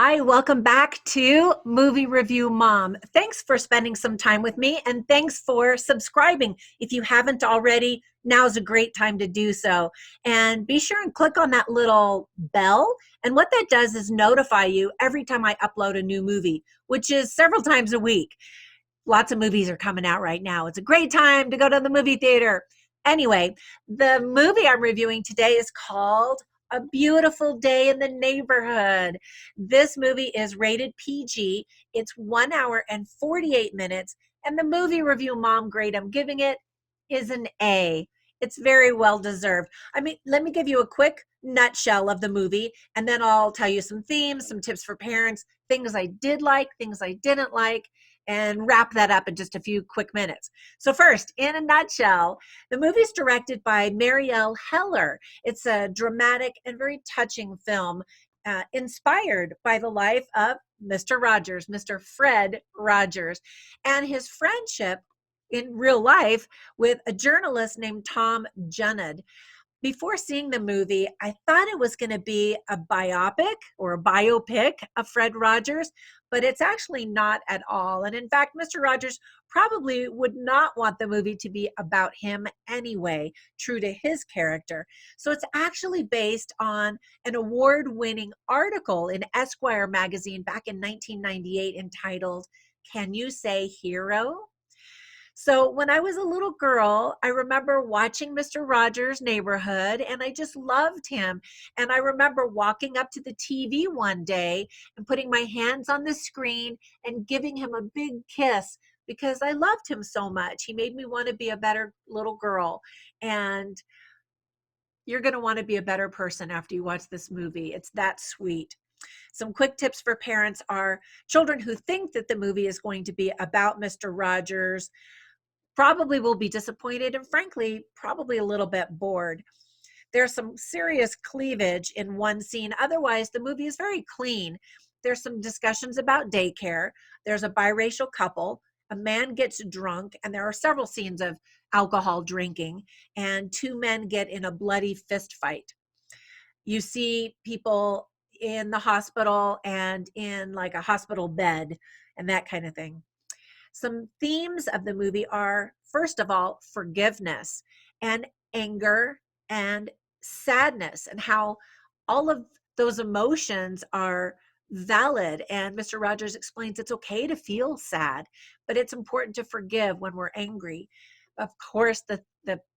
Hi, welcome back to Movie Review Mom. Thanks for spending some time with me and thanks for subscribing. If you haven't already, now's a great time to do so. And be sure and click on that little bell. And what that does is notify you every time I upload a new movie, which is several times a week. Lots of movies are coming out right now. It's a great time to go to the movie theater. Anyway, the movie I'm reviewing today is called A Beautiful Day in the Neighborhood. This movie is rated PG. It's 1 hour and 48 minutes. And the movie review mom grade I'm giving it is an A. It's very well deserved. Let me give you a quick nutshell of the movie, and then I'll tell you some themes, some tips for parents, things I did like, things I didn't like, and wrap that up in just a few quick minutes. So first, in a nutshell, the movie is directed by Marielle Heller. It's a dramatic and very touching film inspired by the life of Mr. Rogers, Mr. Fred Rogers, and his friendship in real life with a journalist named Tom Judd. Before seeing the movie, I thought it was going to be a biopic or a biopic of Fred Rogers, but it's actually not at all. And in fact, Mr. Rogers probably would not want the movie to be about him anyway, true to his character. So it's actually based on an award-winning article in Esquire magazine back in 1998 entitled, "Can You Say Hero?" So when I was a little girl, I remember watching Mr. Rogers' Neighborhood, and I just loved him. And I remember walking up to the TV one day and putting my hands on the screen and giving him a big kiss because I loved him so much. He made me want to be a better little girl. And you're going to want to be a better person after you watch this movie. It's that sweet. Some quick tips for parents are children who think that the movie is going to be about Mr. Rogers probably will be disappointed and frankly, probably a little bit bored. There's some serious cleavage in one scene. Otherwise, the movie is very clean. There's some discussions about daycare. There's a biracial couple. A man gets drunk, and there are several scenes of alcohol drinking, and two men get in a bloody fist fight. You see people in the hospital and in like a hospital bed and that kind of thing. Some themes of the movie are, first of all, forgiveness and anger and sadness, and how all of those emotions are valid. And Mr. Rogers explains it's okay to feel sad, but it's important to forgive when we're angry. Of course, the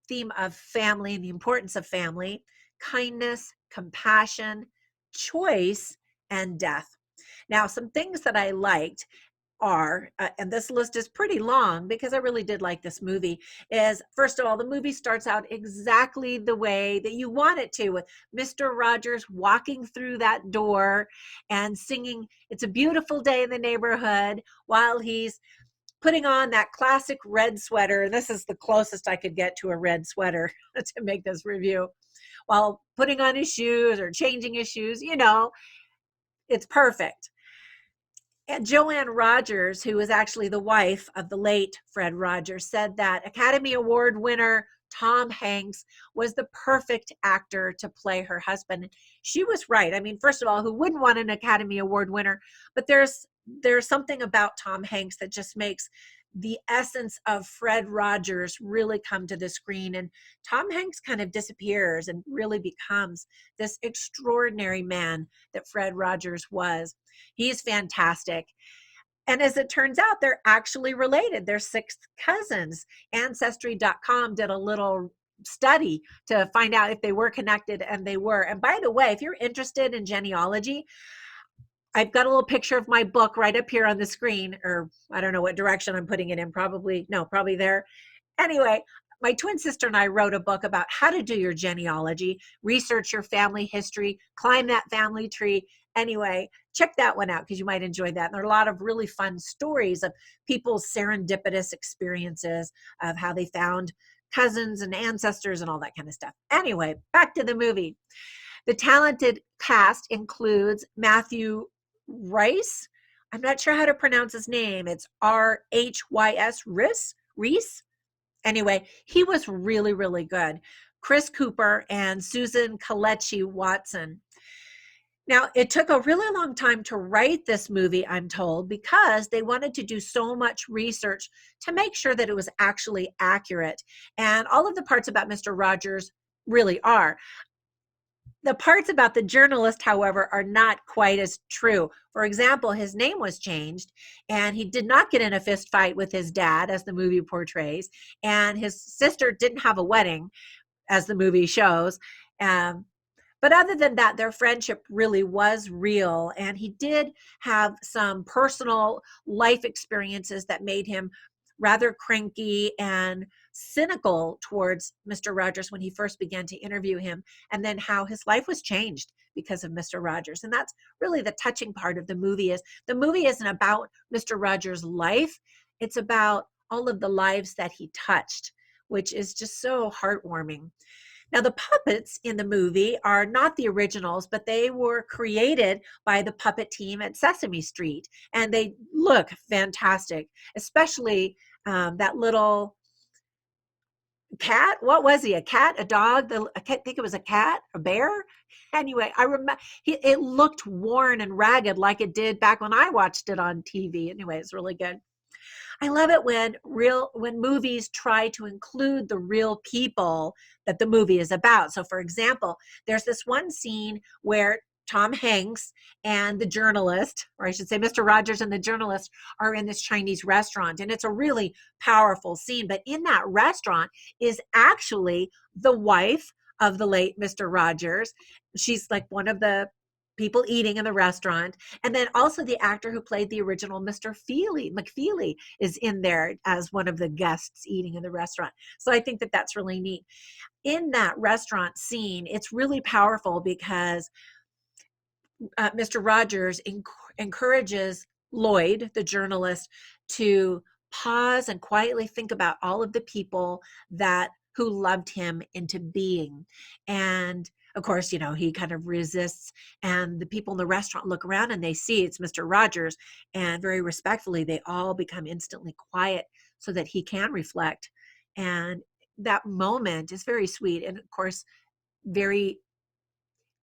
theme of family and the importance of family, kindness, compassion, choice, and death. Now, some things that I liked are, and this list is pretty long because I really did like this movie, is first of all, the movie starts out exactly the way that you want it to, with Mr. Rogers walking through that door and singing "It's a Beautiful Day in the Neighborhood" while he's putting on that classic red sweater. This is the closest I could get to a red sweater to make this review. While putting on his shoes or changing his shoes, it's perfect. And Joanne Rogers, who was actually the wife of the late Fred Rogers, said that Academy Award winner Tom Hanks was the perfect actor to play her husband. She was right. I mean, first of all, who wouldn't want an Academy Award winner? But there's something about Tom Hanks that just makes the essence of Fred Rogers really come to the screen. And Tom Hanks kind of disappears and really becomes this extraordinary man that Fred Rogers was. He's fantastic. And as it turns out, they're actually related. They're sixth cousins. Ancestry.com did a little study to find out if they were connected, and they were. And by the way, if you're interested in genealogy, I've got a little picture of my book right up here on the screen, or I don't know what direction I'm putting it in. Probably there. Anyway, my twin sister and I wrote a book about how to do your genealogy, research your family history, climb that family tree. Anyway, check that one out because you might enjoy that. And there are a lot of really fun stories of people's serendipitous experiences of how they found cousins and ancestors and all that kind of stuff. Anyway, back to the movie. The talented cast includes Matthew Rice. I'm not sure how to pronounce his name. It's Rhys Reese. Anyway, he was really, really good. Chris Cooper and Susan Kelechi Watson. Now, it took a really long time to write this movie, I'm told, because they wanted to do so much research to make sure that it was actually accurate. And all of the parts about Mr. Rogers really are. The parts about the journalist, however, are not quite as true. For example, his name was changed, and he did not get in a fist fight with his dad, as the movie portrays, and his sister didn't have a wedding, as the movie shows. Um, but other than that, their friendship really was real. And he did have some personal life experiences that made him rather cranky and cynical towards Mr. Rogers when he first began to interview him, and then how his life was changed because of Mr. Rogers. And that's really the touching part of the movie. Is the movie isn't about Mr. Rogers' life, it's about all of the lives that he touched, which is just so heartwarming. Now, the puppets in the movie are not the originals, but they were created by the puppet team at Sesame Street, and they look fantastic, especially that little cat. What was he? A cat? A dog? I can't think it was a cat, a bear. Anyway, I remember it looked worn and ragged like it did back when I watched it on TV. Anyway, it's really good. I love it when movies try to include the real people that the movie is about. So for example, there's this one scene where Tom Hanks and the journalist, or I should say Mr. Rogers and the journalist, are in this Chinese restaurant, and it's a really powerful scene. But in that restaurant is actually the wife of the late Mr. Rogers. She's like one of the people eating in the restaurant. And then also the actor who played the original Mr. McFeely is in there as one of the guests eating in the restaurant. So I think that that's really neat. In that restaurant scene, it's really powerful because Mr. Rogers encourages Lloyd, the journalist, to pause and quietly think about all of the people that who loved him into being. And of course, he kind of resists, and the people in the restaurant look around and they see it's Mr. Rogers, and very respectfully, they all become instantly quiet so that he can reflect. And that moment is very sweet, and of course, very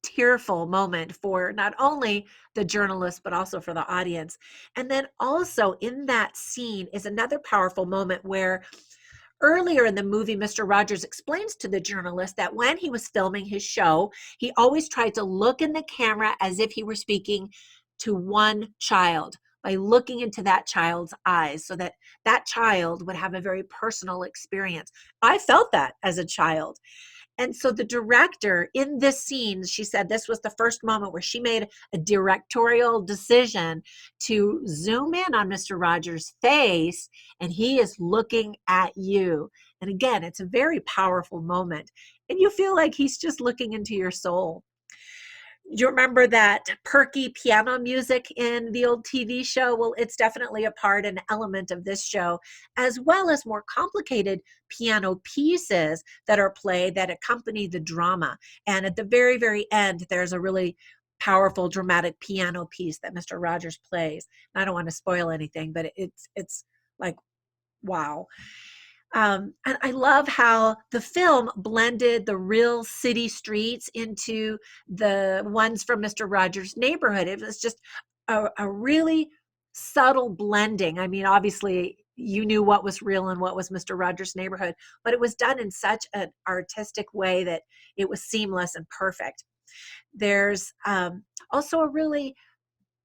tearful moment for not only the journalist but also for the audience. And then also in that scene is another powerful moment where earlier in the movie, Mr. Rogers explains to the journalist that when he was filming his show, he always tried to look in the camera as if he were speaking to one child, by looking into that child's eyes, so that that child would have a very personal experience. I felt that as a child. And so the director in this scene, she said this was the first moment where she made a directorial decision to zoom in on Mr. Rogers' face, and he is looking at you. And again, it's a very powerful moment. And you feel like he's just looking into your soul. You remember that perky piano music in the old TV show? Well, it's definitely a part and element of this show, as well as more complicated piano pieces that are played that accompany the drama. And at the very, very end, there's a really powerful dramatic piano piece that Mr. Rogers plays. I don't want to spoil anything, but it's like, wow. And I love how the film blended the real city streets into the ones from Mr. Rogers' neighborhood. It was just a really subtle blending. I mean, obviously, you knew what was real and what was Mr. Rogers' neighborhood, but it was done in such an artistic way that it was seamless and perfect. There's also a really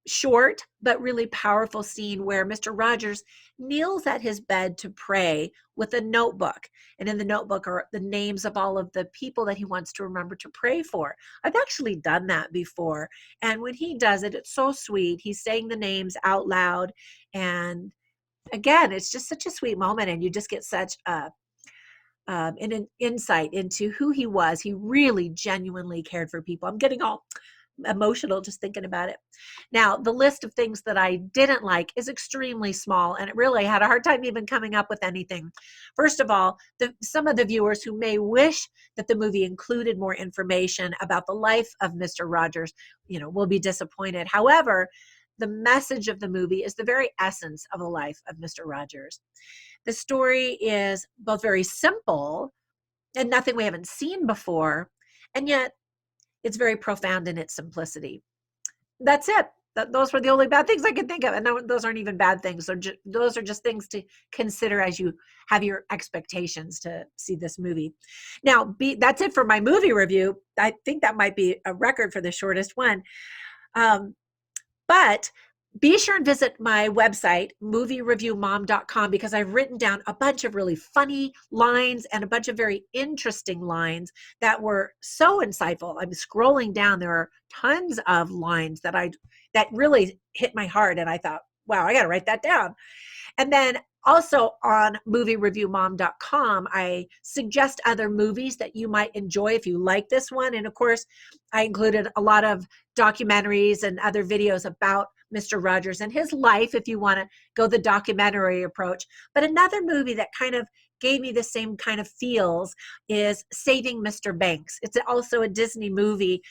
short but really powerful scene where Mr. Rogers kneels at his bed to pray with a notebook. And in the notebook are the names of all of the people that he wants to remember to pray for. I've actually done that before. And when he does it, it's so sweet. He's saying the names out loud. And again, it's just such a sweet moment. And you just get such an insight into who he was. He really genuinely cared for people. I'm getting all emotional just thinking about it. Now, the list of things that I didn't like is extremely small, and it really had a hard time even coming up with anything. First of all, some of the viewers who may wish that the movie included more information about the life of Mr. Rogers, will be disappointed. However, the message of the movie is the very essence of the life of Mr. Rogers. The story is both very simple and nothing we haven't seen before, and yet it's very profound in its simplicity. That's it. Those were the only bad things I could think of. And those aren't even bad things. Those are just things to consider as you have your expectations to see this movie. Now, that's it for my movie review. I think that might be a record for the shortest one. Um, but be sure and visit my website, moviereviewmom.com, because I've written down a bunch of really funny lines and a bunch of very interesting lines that were so insightful. I'm scrolling down. There are tons of lines that really hit my heart. And I thought, wow, I got to write that down. And then also on moviereviewmom.com, I suggest other movies that you might enjoy if you like this one. And of course, I included a lot of documentaries and other videos about Mr. Rogers and his life if you want to go the documentary approach. But another movie that kind of gave me the same kind of feels is Saving Mr. Banks. It's also a Disney movie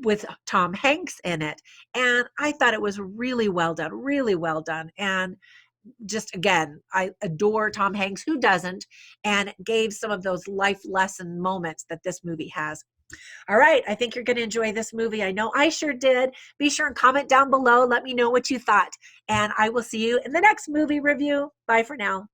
with Tom Hanks in it. And I thought it was really well done, really well done. And just again, I adore Tom Hanks. Who doesn't? And gave some of those life lesson moments that this movie has. All right, I think you're going to enjoy this movie. I know I sure did. Be sure and comment down below. Let me know what you thought. And I will see you in the next movie review. Bye for now.